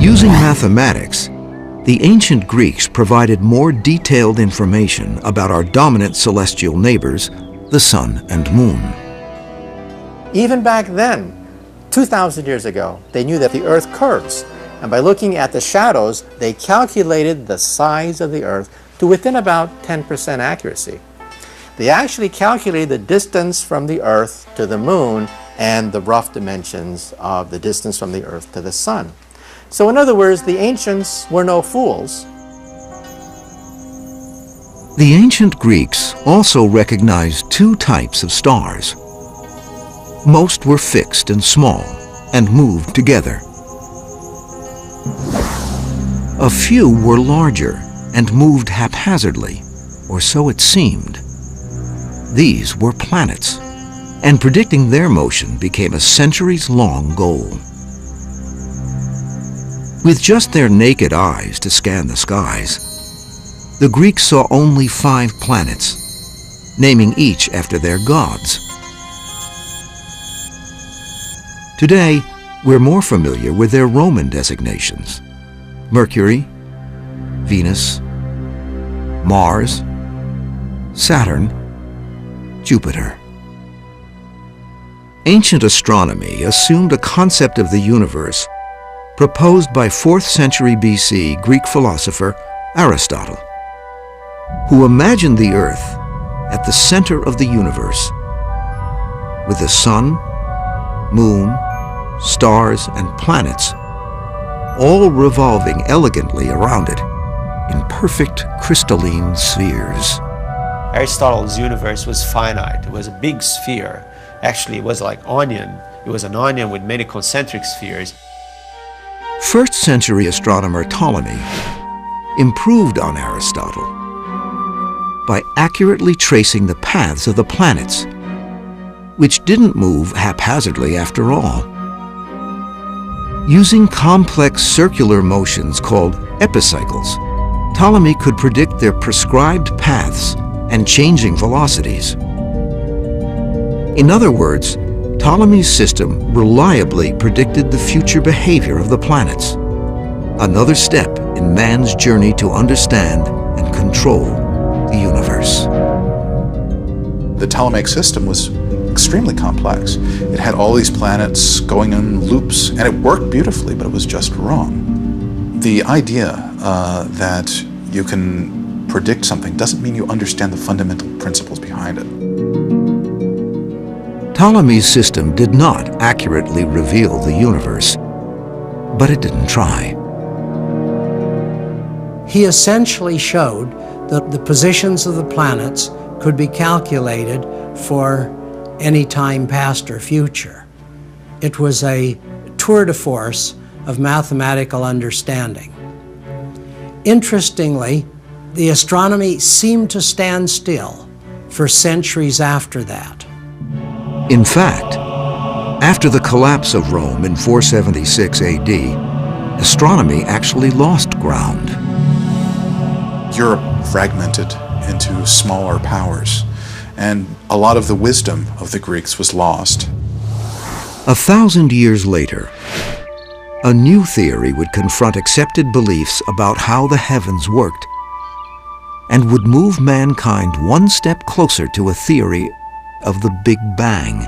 Using mathematics, the ancient Greeks provided more detailed information about our dominant celestial neighbors, the sun and moon. Even back then, 2,000 years ago, they knew that the earth curves. And by looking at the shadows, they calculated the size of the earth to within about 10% accuracy. They actually calculated the distance from the earth to the moon and the rough dimensions of the distance from the earth to the sun. So in other words, the ancients were no fools. The ancient Greeks also recognized two types of stars. Most were fixed and small and moved together. A few were larger and moved haphazardly, or so it seemed. These were planets, and predicting their motion became a centuries-long goal. With just their naked eyes to scan the skies, the Greeks saw only 5 planets, naming each after their gods. Today, we're more familiar with their Roman designations: Mercury, Venus, Mars, Saturn, Jupiter. Ancient astronomy assumed a concept of the universe proposed by 4th century BC Greek philosopher Aristotle, who imagined the Earth at the center of the universe, with the sun, moon, stars, and planets all revolving elegantly around it in perfect crystalline spheres. Aristotle's universe was finite. It was a big sphere. Actually, it was like onion. It was an onion with many concentric spheres. 1st century astronomer Ptolemy improved on Aristotle by accurately tracing the paths of the planets, which didn't move haphazardly after all. Using complex circular motions called epicycles, Ptolemy could predict their prescribed paths and changing velocities. In other words, Ptolemy's system reliably predicted the future behavior of the planets, another step in man's journey to understand and control the universe. The Ptolemaic system was extremely complex. It had all these planets going in loops, and it worked beautifully, but it was just wrong. The idea that you can predict something doesn't mean you understand the fundamental principles behind it. Ptolemy's system did not accurately reveal the universe, but it didn't try. He essentially showed that the positions of the planets could be calculated for any time past or future. It was a tour de force of mathematical understanding. Interestingly, the astronomy seemed to stand still for centuries after that. In fact, after the collapse of Rome in 476 AD, astronomy actually lost ground. Europe fragmented into smaller powers, and a lot of the wisdom of the Greeks was lost. 1,000 years later, a new theory would confront accepted beliefs about how the heavens worked and would move mankind one step closer to a theory of the Big Bang.